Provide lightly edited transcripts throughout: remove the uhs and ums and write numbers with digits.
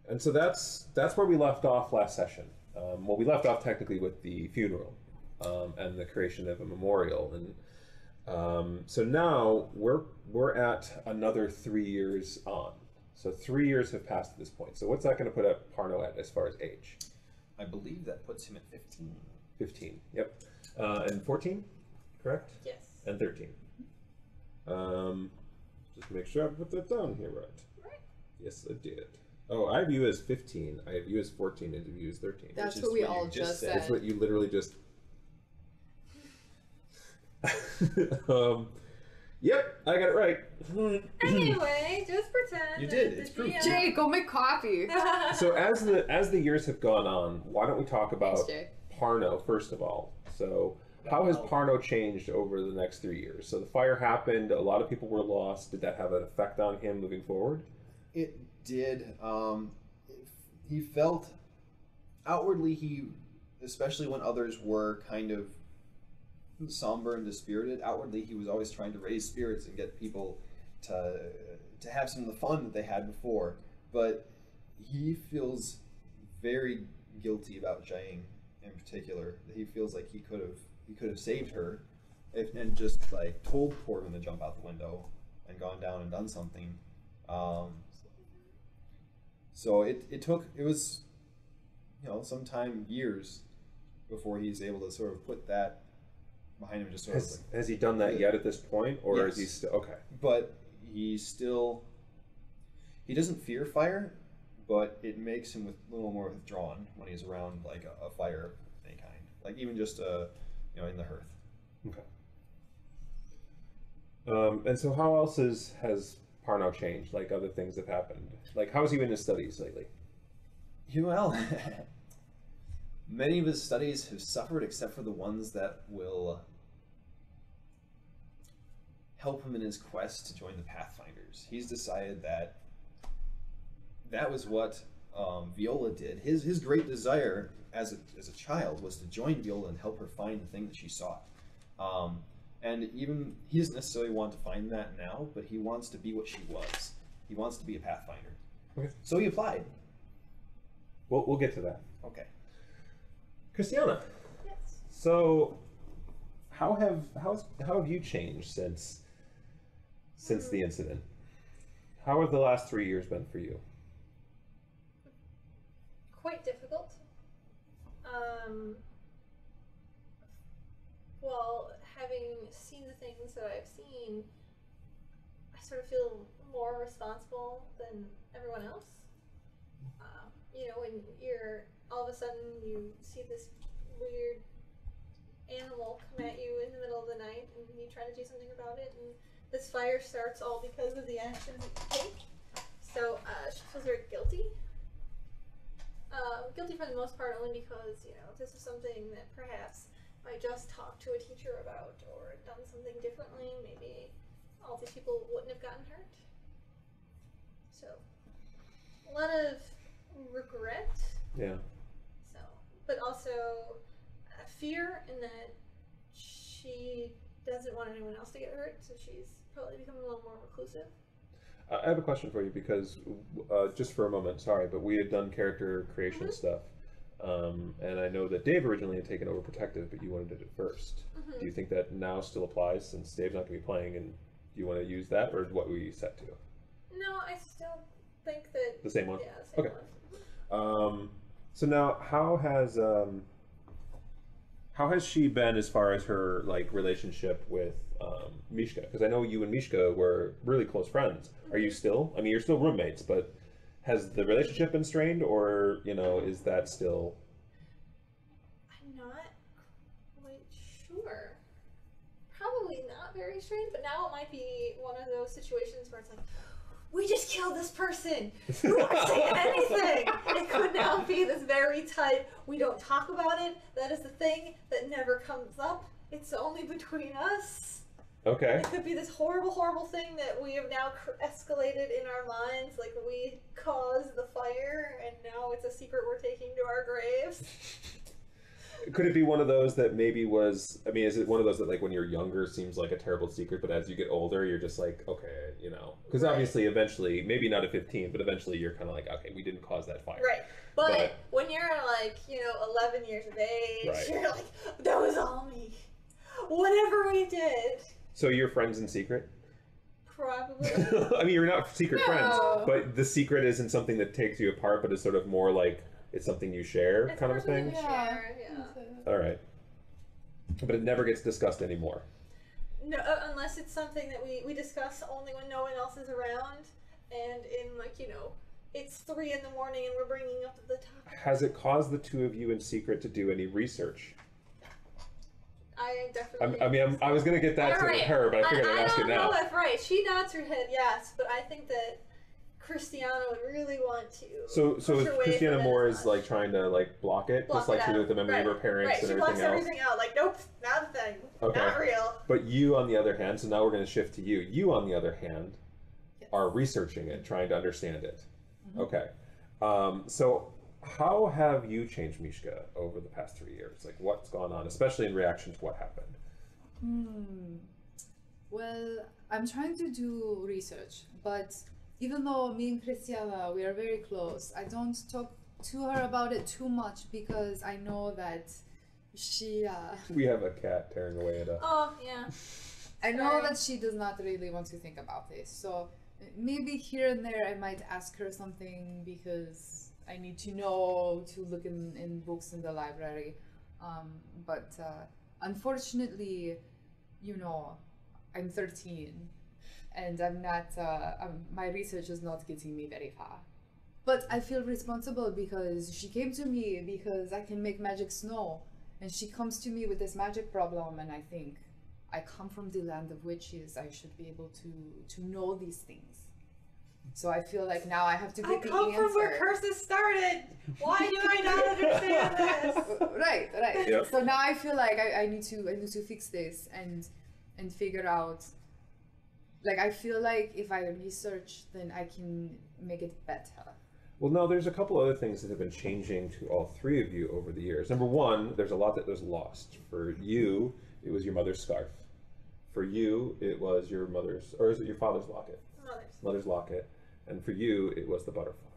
And so that's where we left off last session. Well, we left off technically with the funeral and the creation of a memorial, and so now we're at another 3 years on. So 3 years have passed at this point. So what's that going to put up Parno at as far as age? I believe that puts him at 15. 15. Yep. And 14, correct? Yes. And 13. Just make sure I put that down here right. Right. Yes, I did. Oh, I have you as 15. I have you as 14, and you as 13. That's what we all just said. That's what you literally just... Yep, I got it right. Anyway, just pretend. You did. It's proof. Jay, go make coffee. So as the years have gone on, why don't we talk about Thanks, Jay. Parno first of all? So how has Parno changed over the next 3 years? So the fire happened. A lot of people were lost. Did that have an effect on him moving forward? It did. He felt outwardly especially when others were kind of somber and dispirited, outwardly he was always trying to raise spirits and get people to have some of the fun that they had before. But he feels very guilty about Jiang in particular. He feels like he could have saved her and just like told Portman to jump out the window and gone down and done something. So it was sometime years before he's able to sort of put that behind him. Just sort of like, has he done that yet at this point, or yes. is he still okay? But he doesn't fear fire, but it makes him a little more withdrawn when he's around like a fire of any kind, like even just in the hearth. Okay. And so how else has Parno changed? Like other things have happened. Like how has he been in his studies lately? Well, many of his studies have suffered, except for the ones that will help him in his quest to join the Pathfinders. He's decided that was what Viola did. His great desire as a child was to join Viola and help her find the thing that she sought. And even he doesn't necessarily want to find that now, but he wants to be what she was. He wants to be a Pathfinder. Okay. So he applied. We'll get to that. Okay. Christiana. Yes. So how have you changed since the incident? How have the last 3 years been for you? Quite difficult. Well, having seen the things that I've seen, I sort of feel more responsible than everyone else. When you're all of a sudden you see this weird animal come at you in the middle of the night and you try to do something about it, and this fire starts all because of the actions that you take. So she feels very guilty. Guilty for the most part only because, this is something that perhaps if I just talked to a teacher about or done something differently, maybe all these people wouldn't have gotten hurt. So, a lot of regret. Yeah. So, but also fear in that she doesn't want anyone else to get hurt, so she's probably becoming a little more reclusive. I have a question for you because, just for a moment, sorry, but we had done character creation stuff, and I know that Dave originally had taken over Protective, but you wanted to do it first. Do you think that now still applies since Dave's not going to be playing, and do you want to use that, or what were you set to? No, I still think that... The same one? Yeah, the same one. So now, how has she been as far as her relationship with Mishka? Because I know you and Mishka were really close friends. Are you still? I mean, you're still roommates, but has the relationship been strained, or is that still? I'm not quite sure. Probably not very strained, but now it might be one of those situations where it's like, we just killed this person. We weren't saying anything. It could now be this very tight, we don't talk about it. That is the thing that never comes up. It's only between us. Okay. It could be this horrible, horrible thing that we have now escalated in our minds. Like we caused the fire and now it's a secret we're taking to our graves. Could it be one of those that maybe was, I mean, is it one of those that like when you're younger seems like a terrible secret, but as you get older, you're just like, okay, you know, because obviously eventually, maybe not at 15, but eventually you're kind of like, okay, we didn't cause that fire. Right. But when you're like, 11 years of age, you're like, that was all me. Whatever we did. So you're friends in secret? Probably. I mean, you're not secret friends, but the secret isn't something that takes you apart, but is sort of more like it's something you share, kind of a thing? Yeah. All right. But it never gets discussed anymore. No, unless it's something that we discuss only when no one else is around, and in like, it's 3 in the morning and we're bringing up the topic. Has it caused the two of you in secret to do any research? I definitely. I was gonna get that to her, but I figured I'd ask it now. I don't know if right. She nods her head yes, but I think that Christiana would really want to. So Christiana more is like trying to like block it, just like she did with the memory of her parents and everything else. She blocks everything out. Like, nope, not a thing. Okay. Not real. But you, on the other hand, so now we're going to shift to you. You, on the other hand, are researching it, trying to understand it. Mm-hmm. Okay. So how have you changed, Mishka, over the past 3 years? Like, what's gone on, especially in reaction to what happened? Well, I'm trying to do research, but even though me and Christiana, we are very close, I don't talk to her about it too much because I know that she... We have a cat tearing away at us. Oh, yeah. I know that she does not really want to think about this, so maybe here and there I might ask her something because I need to know to look in books in the library. But unfortunately, I'm 13. And I'm not, my research is not getting me very far. But I feel responsible because she came to me because I can make magic snow. And she comes to me with this magic problem, and I think, I come from the land of witches, I should be able to know these things. So I feel like now I have to get the answer. I come from where curses started! Why do I not understand this? Right. Yep. So now I feel like I need to fix this and figure out. Like, I feel like if I research, then I can make it better. Well, no, there's a couple other things that have been changing to all three of you over the years. Number one, there's a lot that was lost. For you, it was your mother's scarf. For you, it was your mother's, or is it your father's locket? Mother's locket. And for you, it was the butterfly.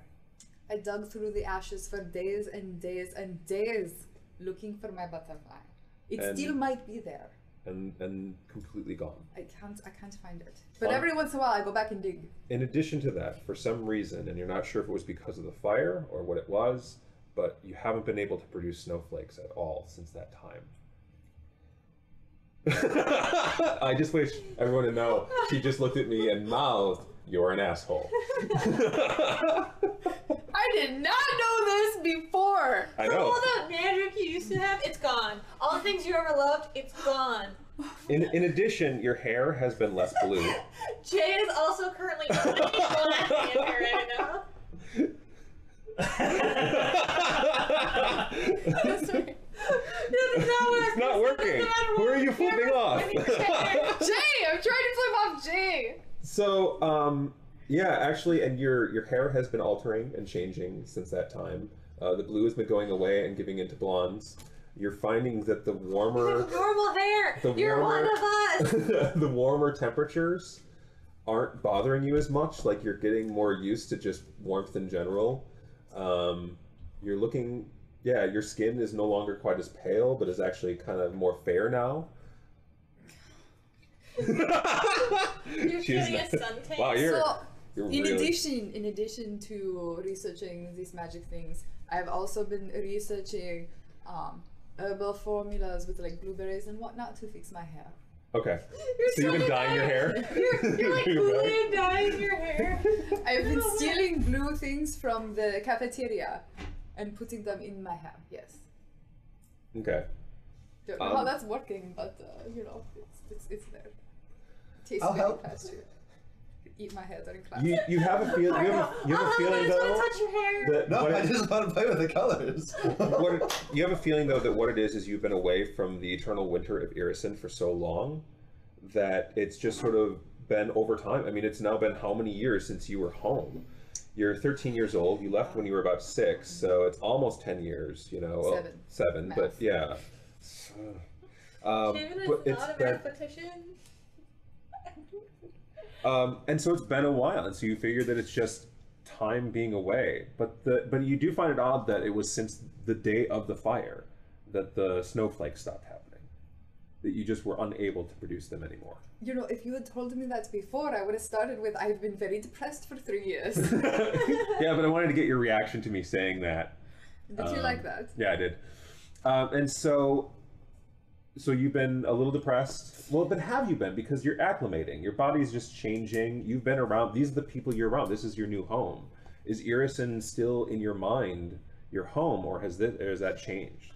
I dug through the ashes for days and days and days looking for my butterfly. It still might be there. And completely gone. I can't find it. But every once in a while I go back and dig. In addition to that, for some reason, and you're not sure if it was because of the fire or what it was, but you haven't been able to produce snowflakes at all since that time. I just wish everyone to know she just looked at me and mouthed, "You're an asshole." I did not know this before. I know. All the magic you used to have, it's gone. All the things you ever loved, it's gone. In addition, your hair has been less blue. Jay is also currently laughing at her right now. It's not working. Who are you flipping off? Jay! I'm trying to flip off Jay! So, yeah, actually, and your hair has been altering and changing since that time. The blue has been going away and giving into blondes. You're finding that the warmer... You have normal hair! You're one of us! The warmer temperatures aren't bothering you as much. Like, you're getting more used to just warmth in general. You're looking... Yeah, your skin is no longer quite as pale, but is actually kind of more fair now. You're getting a suntan. Wow, in addition to researching these magic things, I've also been researching herbal formulas with like blueberries and whatnot to fix my hair. Okay. So you've been dyeing your hair? You're like Kool-Aid dyeing your hair. I've been stealing blue things from the cafeteria and putting them in my hair, yes. Okay. Don't know how that's working, but it's there. Tastes really fast. Eat my hair during class. You have a feeling. You have a feeling though. Touch your hair. I just want to play with the colors. You have a feeling though that what it is you've been away from the eternal winter of Irison for so long that it's just sort of been over time. I mean, it's now been how many years since you were home? you're 13 years old. You left when you were about 6, so it's almost 10 years. You know, well, 7, Math. but yeah. Even But it's not a been, mathematician. and so it's been a while, and so you figure that it's just time being away. But you do find it odd that it was since the day of the fire that the snowflakes stopped happening, that you just were unable to produce them anymore. You know, if you had told me that before, I would have started with, I've been very depressed for 3 years. Yeah, but I wanted to get your reaction to me saying that. Did you like that? Yeah, I did. And so you've been a little depressed. Well, but have you been? Because you're acclimating. Your body's just changing. You've been around. These are the people you're around. This is your new home. Is Irison still in your mind, your home, or has that changed?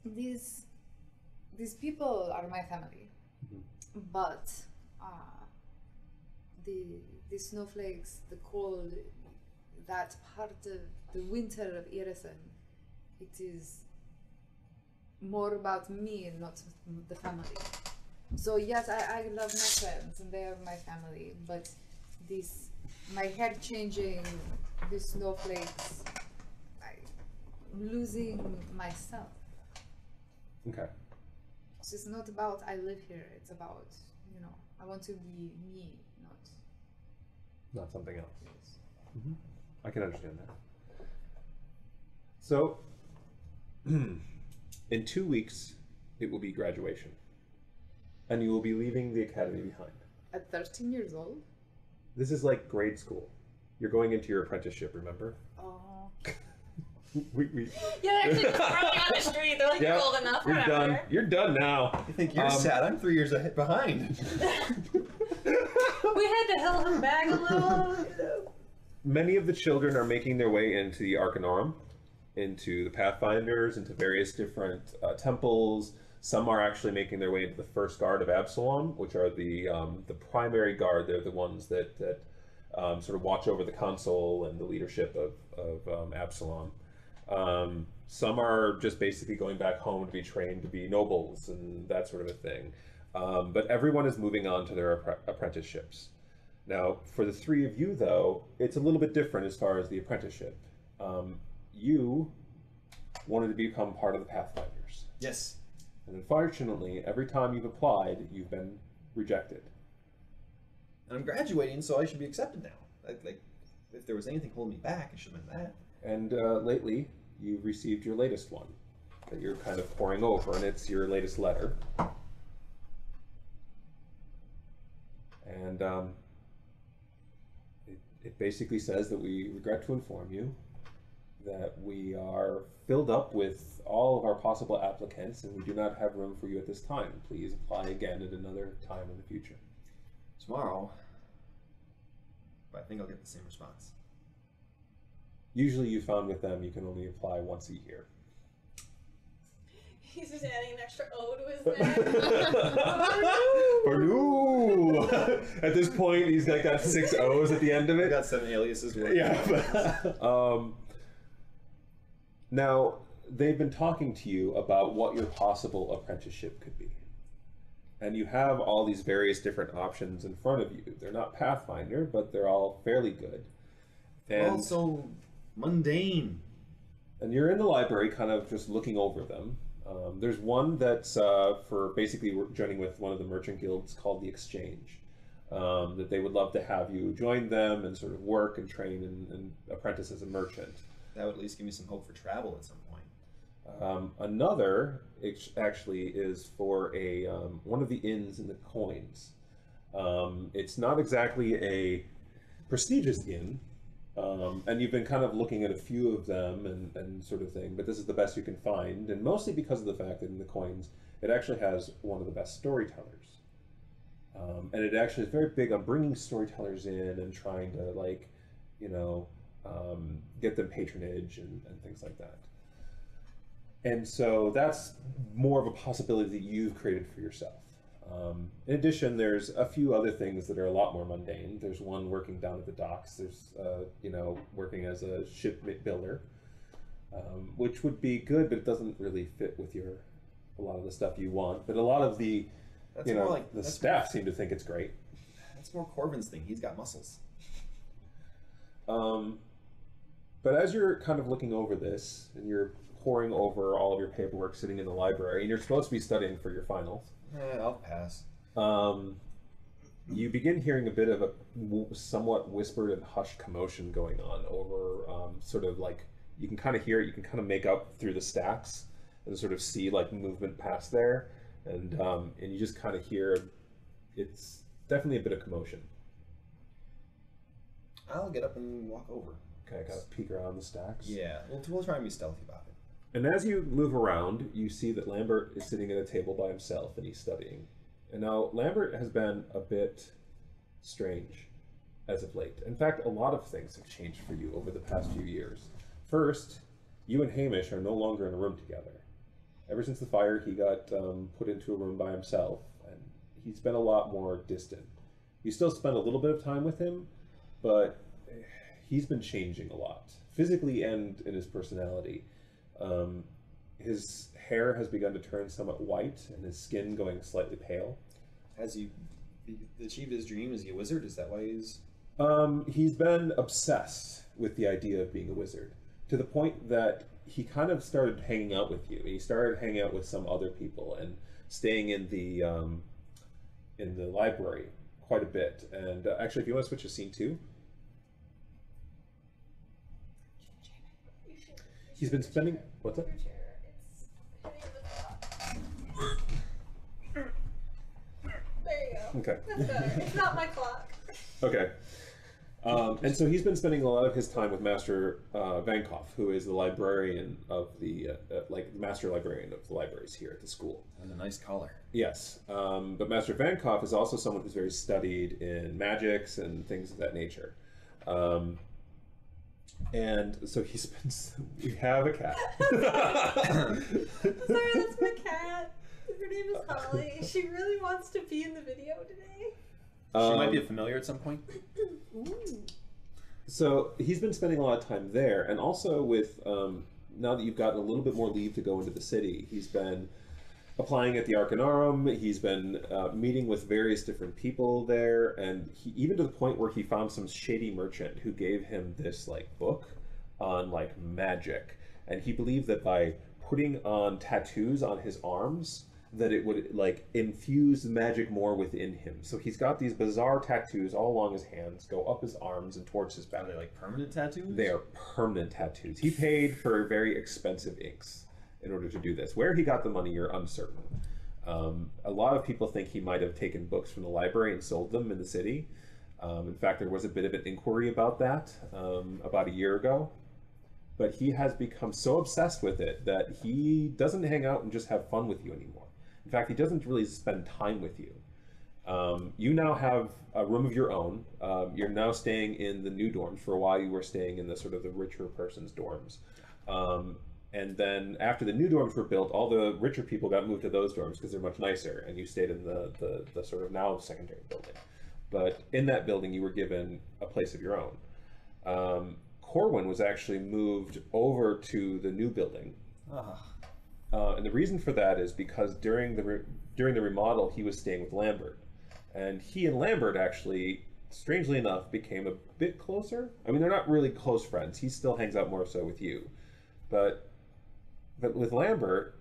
These people are my family, but the snowflakes, the cold, that part of the winter of Irison, it is more about me and not the family. So yes, I love my friends and they are my family, but my hair changing, the snowflakes, I'm losing myself. Okay. So it's not about I live here, it's about, I want to be me, Not something else. I can understand that. So, in 2 weeks, it will be graduation. And you will be leaving the academy behind. At 13 years old? This is like grade school. You're going into your apprenticeship, remember? Oh. Yeah, they're actually just running on the street. They're like, you're old enough, you're whatever. done. You're done now. You think you're sad? I'm 3 years behind. We had to hold him back a little. Many of the children are making their way into the Arcanorum, into the Pathfinders, into various different temples. Some are actually making their way into the first guard of Absalom, which are the primary guard. They're the ones that sort of watch over the council and the leadership of Absalom. Some are just basically going back home to be trained to be nobles and that sort of a thing. But everyone is moving on to their apprenticeships. Now, for the 3 of you, though, it's a little bit different as far as the apprenticeship. You wanted to become part of the Pathfinders. Yes. And unfortunately, every time you've applied, you've been rejected. And I'm graduating, so I should be accepted now. Like, if there was anything holding me back, it should have been that. And lately, you've received your latest one that you're kind of poring over, and it's your latest letter. And it basically says that we regret to inform you that we are filled up with all of our possible applicants and we do not have room for you at this time. Please apply again at another time in the future. Tomorrow. But I think I'll get the same response. Usually you found with them you can only apply once a year. He's just adding an extra O to his name. Or no! At this point, he's like got 6 O's at the end of I it. got 7 aliases. Yeah. Now, they've been talking to you about what your possible apprenticeship could be. And you have all these various different options in front of you. They're not Pathfinder, but they're all fairly good. And also mundane. And you're in the library kind of just looking over them. There's one that's for basically joining with one of the merchant guilds called the Exchange. That they would love to have you join them and sort of work and train and apprentice as a merchant. That would at least give me some hope for travel at some point. Another actually is for one of the inns in the coins. It's not exactly a prestigious inn, and you've been kind of looking at a few of them and sort of thing, but this is the best you can find, and mostly because of the fact that in the coins it actually has one of the best storytellers. And it actually is very big on bringing storytellers in and trying to get them patronage and things like that. And so that's more of a possibility that you've created for yourself. In addition, there's a few other things that are a lot more mundane. There's one working down at the docks. There's, working as a ship builder, which would be good, but it doesn't really fit with a lot of the stuff you want. But a lot of the, the staff seem to think it's great. That's more Corvin's thing. He's got muscles. But as you're kind of looking over this, and you're poring over all of your paperwork sitting in the library, and you're supposed to be studying for your finals, I'll pass. you begin hearing a bit of a somewhat whispered and hushed commotion going on over sort of like, you can kind of hear it, you can kind of make up through the stacks and sort of see like movement past there, and you just kind of hear, it's definitely a bit of commotion. I'll get up and walk over. Okay, I gotta peek around the stacks. Yeah, we'll try and be stealthy about it. And as you move around, you see that Lambert is sitting at a table by himself and he's studying. And now Lambert has been a bit strange as of late. In fact, a lot of things have changed for you over the past few years. First, you and Hamish are no longer in a room together. Ever since the fire, he got put into a room by himself, and he's been a lot more distant. You still spend a little bit of time with him, but he's been changing a lot, physically and in his personality. His hair has begun to turn somewhat white, and his skin going slightly pale. Has he achieved his dream? Is he a wizard? Is that why he's... He's been obsessed with the idea of being a wizard, to the point that he kind of started hanging out with you. He started hanging out with some other people and staying in the library quite a bit. And actually, if you want to switch a scene too. He's been spending... What's that? There you go. Okay. That's better. It's not my clock. Okay. And so he's been spending a lot of his time with Master Vankov, who is the librarian of the, like the master librarian of the libraries here at the school. And a nice collar. Yes. But Master Vankov is also someone who's very studied in magics and things of that nature. And so he's been... We have a cat. Sorry, that's my cat. Her name is Holly. She really wants to be in the video today. She might be a familiar at some point. So he's been spending a lot of time there, and also with now that you've gotten a little bit more leave to go into the city, he's been applying at the Arcanarum. He's been meeting with various different people there, and he, even to the point where he found some shady merchant who gave him this like book on like magic, and he believed that by putting on tattoos on his arms, that it would like infuse magic more within him. So he's got these bizarre tattoos all along his hands, go up his arms and towards his back. Are they like permanent tattoos? They are permanent tattoos. He paid for very expensive inks in order to do this. Where he got the money, you're uncertain. A lot of people think he might have taken books from the library and sold them in the city. In fact, there was a bit of an inquiry about that about a year ago. But he has become so obsessed with it that he doesn't hang out and just have fun with you anymore. In fact, he doesn't really spend time with you. You now have a room of your own. You're now staying in the new dorms. For a while, you were staying in the sort of the richer person's dorms. And then after the new dorms were built, all the richer people got moved to those dorms because they're much nicer, and you stayed in the sort of now secondary building. But in that building, you were given a place of your own. Corwin was actually moved over to the new building. And the reason for that is because during the remodel, he was staying with Lambert. And he and Lambert actually, strangely enough, became a bit closer. I mean, they're not really close friends. He still hangs out more so with you. But with Lambert,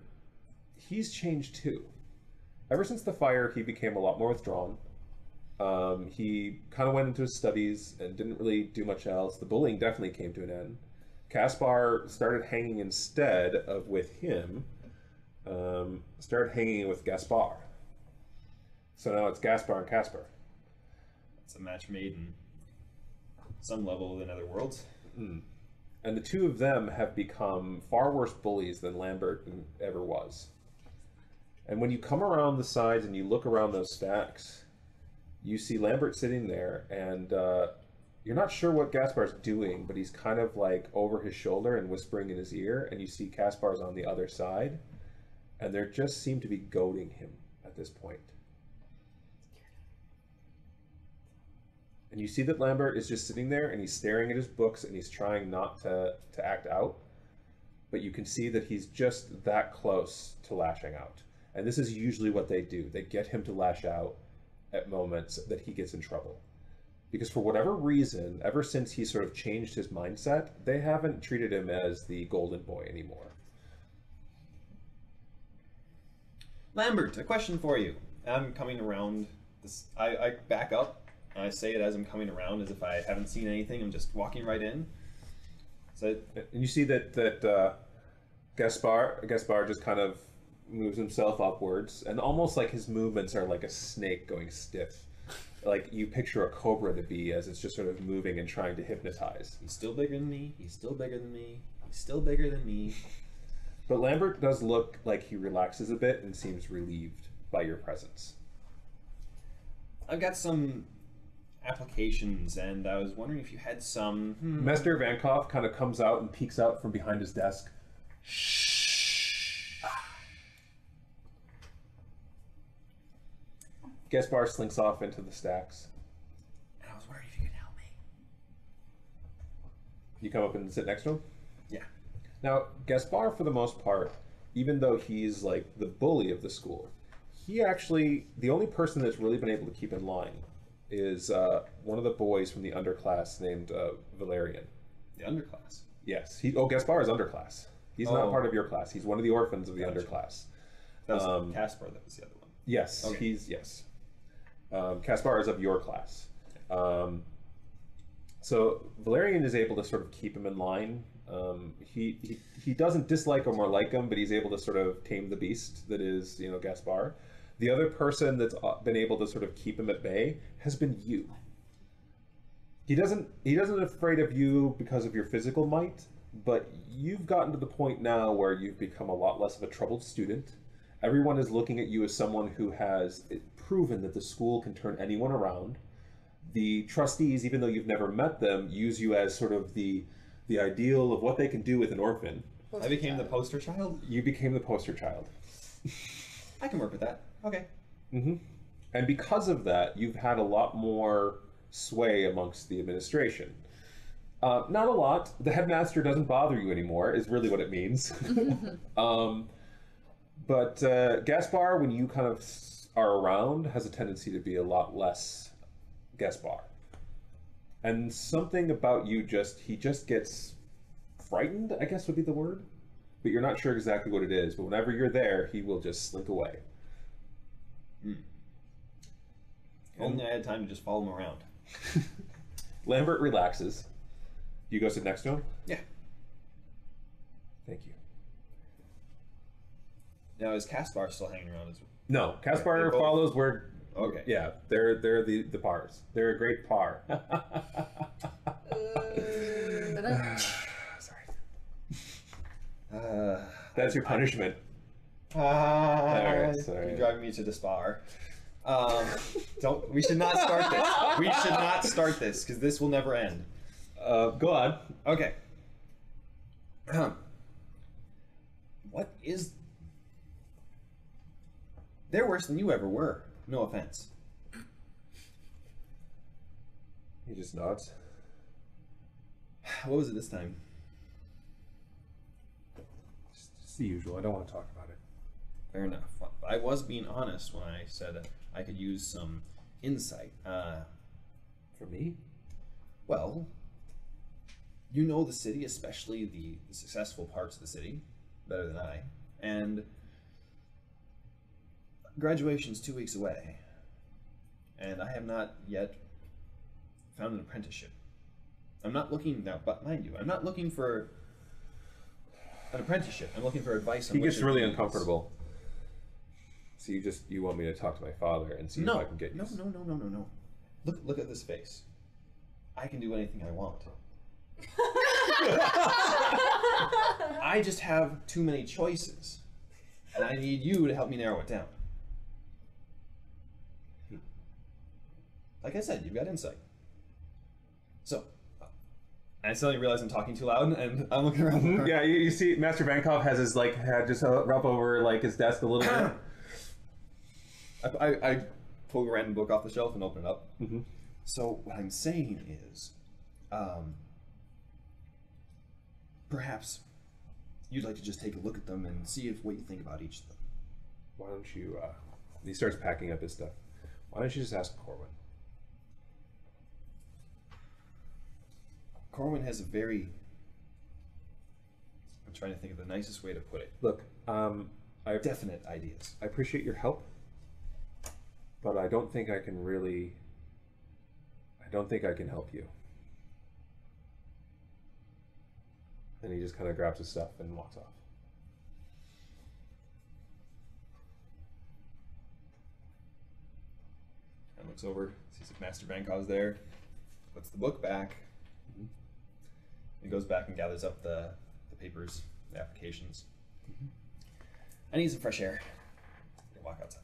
he's changed too. Ever since the fire, he became a lot more withdrawn. He kind of went into his studies and didn't really do much else. The bullying definitely came to an end. Caspar started hanging instead of with him, started hanging with Gaspar. So now it's Gaspar and Caspar. It's a match made in some level in other worlds. And the two of them have become far worse bullies than Lambert ever was. And when you come around the sides and you look around those stacks, you see Lambert sitting there, and you're not sure what Gaspar's doing, but he's kind of like over his shoulder and whispering in his ear, and you see Gaspar's on the other side, and they just seem to be goading him at this point. And you see that Lambert is just sitting there, and he's staring at his books, and he's trying not to act out, but you can see that he's just that close to lashing out. And this is usually what they do. They get him to lash out, at moments that he gets in trouble. Because for whatever reason, ever since he sort of changed his mindset, they haven't treated him as the golden boy anymore. Lambert, a question for you. I'm coming around this. I back up and I say it as I'm coming around, as if I haven't seen anything. I'm just walking right in. So, And you see that Gaspar just kind of moves himself upwards, and almost like his movements are like a snake going stiff. Like you picture a cobra to be, as it's just sort of moving and trying to hypnotize. he's still bigger than me. He's still bigger than me. He's still bigger than me. But Lambert does look like he relaxes a bit and seems relieved by your presence. I've got some applications, and I was wondering if you had some. Master Vankov kind of comes out and peeks out from behind his desk. Gaspar slinks off into the stacks. And I was wondering if you could help me. You come up and sit next to him? Yeah. Now, Gaspar, for the most part, even though he's like the bully of the school, he actually, the only person that's really been able to keep in line is one of the boys from the underclass named Valerian. The underclass. Yes. Gaspar is underclass. He's not part of your class. He's one of the orphans of the underclass. That was Caspar, that was the other one. Yes. Okay. Yes. Caspar is of your class. So Valerian is able to sort of keep him in line. He doesn't dislike him or like him, but he's able to sort of tame the beast that is, Gaspar. The other person that's been able to sort of keep him at bay has been you. He doesn't afraid of you because of your physical might, but you've gotten to the point now where you've become a lot less of a troubled student. Everyone is looking at you as someone who has proven that the school can turn anyone around. The trustees, even though you've never met them, use you as sort of the ideal of what they can do with an orphan. I became the poster child? You became the poster child. I can work with that. Okay. Mm-hmm. And because of that, you've had a lot more sway amongst the administration. Not a lot. The headmaster doesn't bother you anymore, is really what it means. But Gaspar, when you kind of are around, has a tendency to be a lot less Gaspar. And something about you he just gets frightened, I guess would be the word. But you're not sure exactly what it is. But whenever you're there, he will just slink away. Only I had time to just follow him around. Lambert relaxes. You go sit next to him? Yeah. Thank you. Now, is Caspar still hanging around as well? No, Caspar They're both- follows where... Okay. Yeah, they're the pars. They're a great par. Sorry. That's your punishment. Alright, sorry. You're driving me to despair. We should not start this. We should not start this, because this will never end. Go on. Okay. What is... They're worse than you ever were. No offense. He just nods. What was it this time? Just the usual. I don't want to talk about it. Fair enough. I was being honest when I said I could use some insight. For me? Well, you know the city, especially the successful parts of the city, better than I. And graduation's 2 weeks away. And I have not yet found an apprenticeship. I'm not looking now, but mind you, I'm not looking for an apprenticeship. I'm looking for advice on He what gets to really use. uncomfortable. So you want me to talk to my father and see if I can get you. No. Look at this face. I can do anything I want. I just have too many choices. And I need you to help me narrow it down. Like I said, you've got insight. So, I suddenly realize I'm talking too loud, and I'm looking around. Mhm. Yeah, you see Master Vankov has his head just up over his desk a little bit. I pull a random book off the shelf and open it up. Mm-hmm. So what I'm saying is, perhaps you'd like to just take a look at them and see what you think about each of them. Why don't you, he starts packing up his stuff. Why don't you just ask Corwin? Corwin has a very... I'm trying to think of the nicest way to put it. Look, Definite ideas. I appreciate your help, but I don't think I can really... I don't think I can help you. And he just kind of grabs his stuff and walks off. And looks over, sees if Master Bankov's there, puts the book back. Mm-hmm. He goes back and gathers up the papers, the applications. Mm-hmm. I need some fresh air. And walk outside.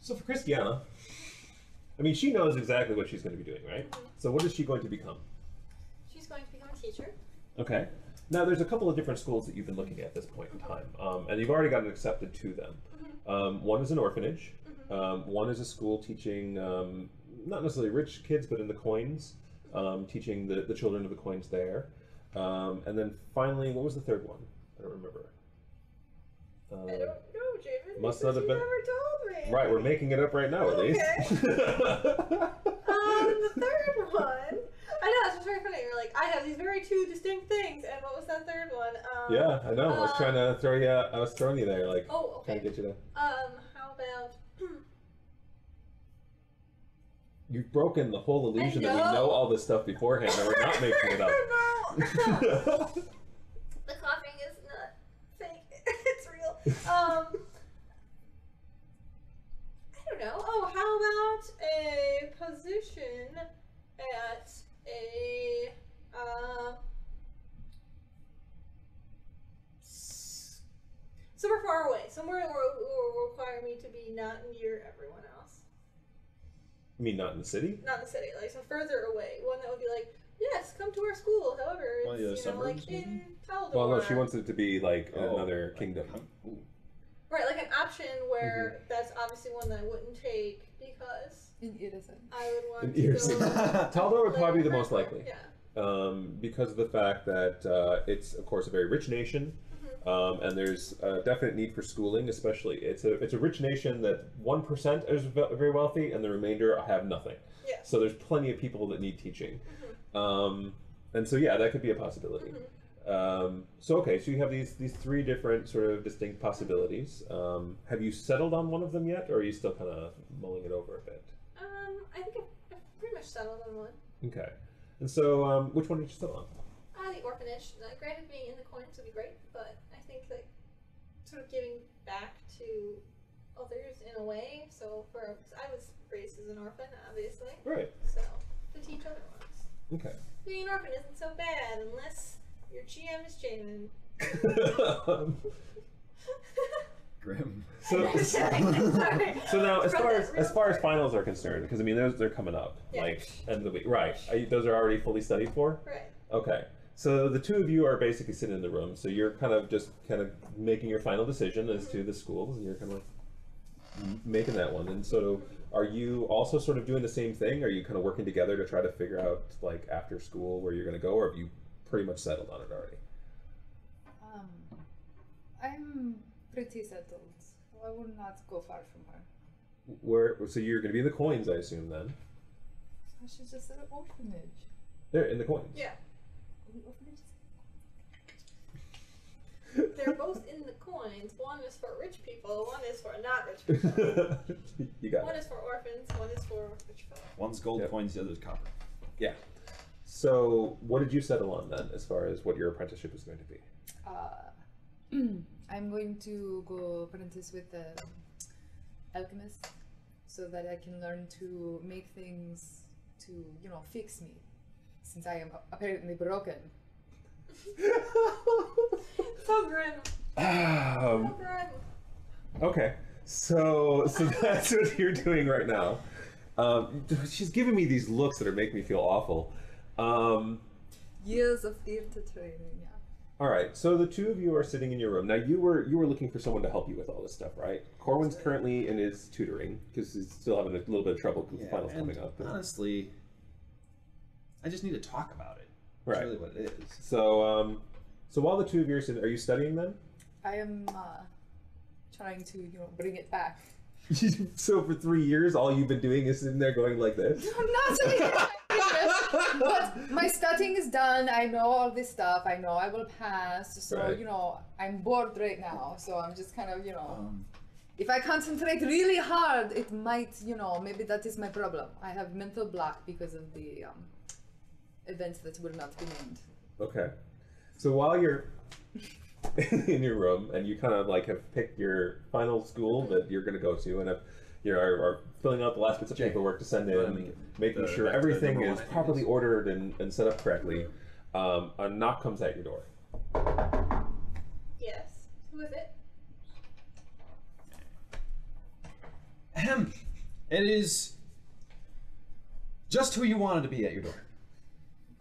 So for Christiana, I mean, she knows exactly what she's going to be doing, right? Mhm. So what is she going to become? She's going to become a teacher. Okay. Now, there's a couple of different schools that you've been looking at this point in time, and you've already gotten accepted to them. One is an orphanage. One is a school teaching, not necessarily rich kids, but in the coins, teaching the children of the coins there. And then finally, what was the third one? I don't remember. I don't know, Javen. Must because not have you been. never told me. Right, we're making it up right now, at least. The third one. I know, it's just very funny. You're like, I have these very two distinct things, and what was that third one? Yeah, I know. I was trying to throw you. I was throwing you there, like Oh, trying okay. to get you to. How about? You've broken the whole illusion that we know. know all this stuff beforehand, and we're not making it up. No. The coughing is not fake. It's real. I don't know. Oh, how about a position at a somewhere far away, somewhere that will require me to be not near everyone else. You mean not in the city? Not in the city, like some further away. One that would be like, yes, come to our school. However, One of the it's, you know, like suburbs, maybe? in Taldor. Well, no, she wants it to be like in Oh, another like, kingdom. ooh. Right, like an option where that's obviously one that I wouldn't take because In Irison. I would want In to Irison. go. Taldor would probably be the live most likely. Yeah. Because of the fact that it's, of course, a very rich nation, and there's a definite need for schooling. Especially, it's a rich nation that 1% is very wealthy, and the remainder have nothing. Yeah. So there's plenty of people that need teaching, and so yeah, that could be a possibility. So okay, so you have these three different sort of distinct possibilities. Have you settled on one of them yet, or are you still kind of mulling it over a bit? I think I've pretty much settled on one. Okay, and so which one did you settle on? The orphanage. Granted, being in the coins would be great, but I think that sort of giving back to others in a way. So cause I was raised as an orphan, obviously. Right. So to teach other ones. Okay. Being an orphan isn't so bad unless your GM is Jamin. Grim. So, Sorry. so now, as From far that as real as far as part. finals are concerned, because I mean, they're coming up, Yeah. like end of the week, right? Those are already fully studied for. Right. Okay. So the two of you are basically sitting in the room. So you're kind of making your final decision as to the schools, and you're kind of like making that one. And so, are you also sort of doing the same thing? Are you kind of working together to try to figure out like after school where you're going to go, or have you pretty much settled on it already? I'm pretty settled. I would not go far from her. Where? So you're going to be in the coins, I assume then. So she's just an orphanage. There in the coins. Yeah. The orphanage They're both in the coins. One is for rich people. One is for not rich people. You got One it. is for orphans. One is for rich folk. One's gold Yep. coins, the other's copper. Yeah. So what did you settle on then, as far as what your apprenticeship is going to be? I'm going to go apprentice with the alchemist so that I can learn to make things to, fix me, since I am apparently broken. So grim. So grim. Okay, so that's what you're doing right now. She's giving me these looks that are making me feel awful. Years of theater training, yeah. All right, so the two of you are sitting in your room. Now you were looking for someone to help you with all this stuff, right? Corwin's currently in his tutoring because he's still having a little bit of trouble with finals and coming up. honestly, I just need to talk about it. Right. That's really what it is. So so while the two of you are sitting, are you studying then? I am trying to, bring it back. So for 3 years, all you've been doing is sitting there going like this? Not saying but my studying is done. I know all this stuff. I know I will pass. So, Right. you know, I'm bored right now. So I'm just kind of, you know, if I concentrate really hard, it might, you know, maybe that is my problem. I have mental block because of the events that will not be named. Okay. So while you're in your room and you kind of like have picked your final school that you're going to go to and have, you know, are filling out the last bits of paperwork to send in, making sure everything is properly ordered and set up correctly, a knock comes at your door. Yes. Who is it? Ahem. It is just who you wanted to be at your door.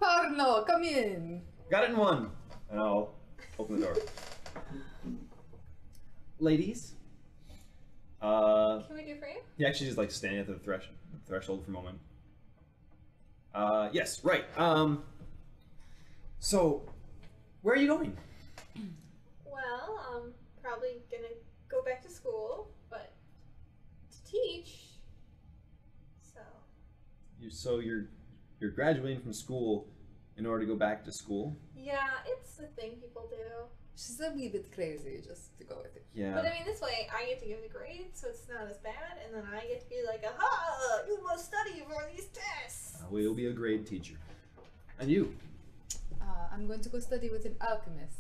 Parno, come in. Got it in one. And I'll open the door. Ladies. Can we do for you? He actually just like standing at the threshold for a moment. Yes, right. So, where are you going? Well, probably gonna go back to school, but to teach. So. You're graduating from school in order to go back to school. Yeah, it's the thing people do. She's a wee bit crazy, just to go with it. Yeah. But I mean, this way I get to give the grade, so it's not as bad, and then I get to be like, aha, you must study for these tests. We'll be a grade teacher. And you? I'm going to go study with an alchemist,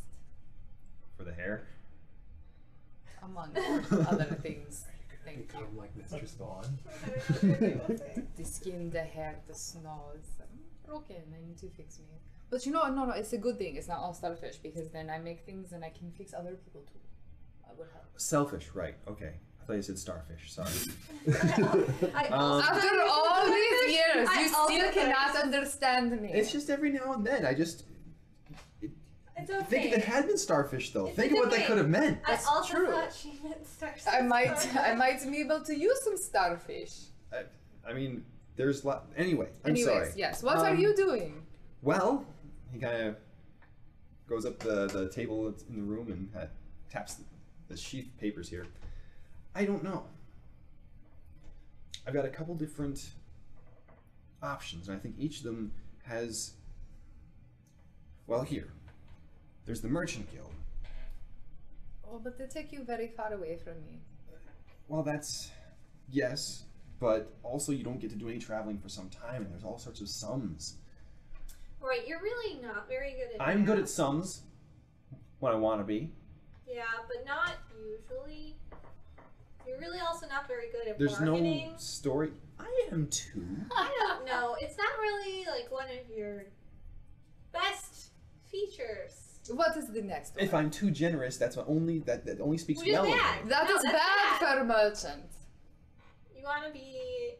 For the hair? among other things. Thank you. Become like Mistress Dawn. I don't know what you're gonna say. The skin, the hair, the snow is broken. I need to fix me. But you know, no, it's a good thing. It's not all starfish because then I make things and I can fix other people too. I will help. Selfish, right. Okay. I thought you said starfish. Sorry. After all these years, I you also still cannot touched- understand me. It's just every now and then. It's okay. Think if it had been starfish, though. It's Think of what that okay. could have meant. I also true. thought she meant stars. I might be able to use some starfish. I mean, there's anyway. I'm Anyways, sorry. yes. What are you doing? Well, he kind of goes up the table that's in the room and taps the sheath papers here. I don't know. I've got a couple different options, and I think each of them has. Well, here. There's the Merchant Guild. Oh, but they take you very far away from me. Well, that's. Yes, but also you don't get to do any traveling for some time, and there's all sorts of sums. Right, you're really not very good at I'm good math. at sums when I want to be. Yeah, but not usually. You're really also not very good at There's marketing. no story. I am too. I don't know. It's not really like one of your best features. What is the next one? If I'm too generous, that's what only that only speaks Which is well of bad. me. That No, is that's bad bad. for a merchant. You want to be.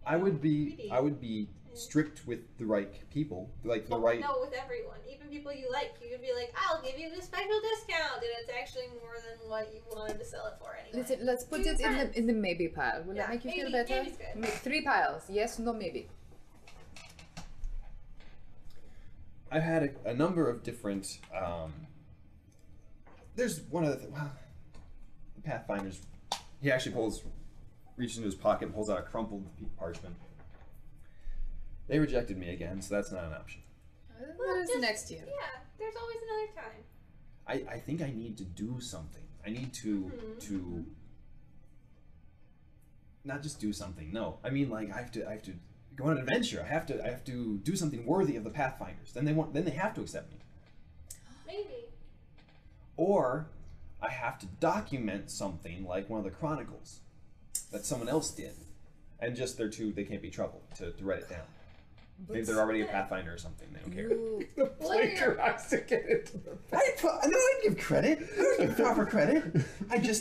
I would greedy. be strict with the right people, like the Oh, right. No, with everyone, even people you like. You could be like, "I'll give you this special discount," and it's actually more than what you wanted to sell it for anyway. Listen, let's put Do it friends. in the maybe pile. Will Yeah, that make you feel maybe- better? maybe's good. Make 3 piles. Yes, no, maybe. I've had a number of different. There's one of the Pathfinder's. He actually reaches into his pocket and pulls out a crumpled parchment. They rejected me again, so that's not an option. Well, That is just- next year. Yeah, there's always another time. I think I need to do something. I need to not just do something. No, I mean like I have to go on an adventure. I have to do something worthy of the Pathfinders. Then they have to accept me. Maybe. Or I have to document something like one of the chronicles that someone else did, and just they can't be troubled to write it down. Maybe they're already a Pathfinder or something. They don't care. You, The plagiarize to get into the I give credit. I don't give proper credit.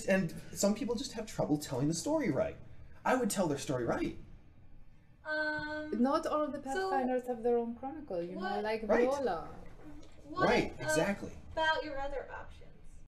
And some people just have trouble telling the story right. I would tell their story right. not all of the Pathfinders have their own chronicle, you know, What? like Right. Viola. What Right, exactly. about your other option?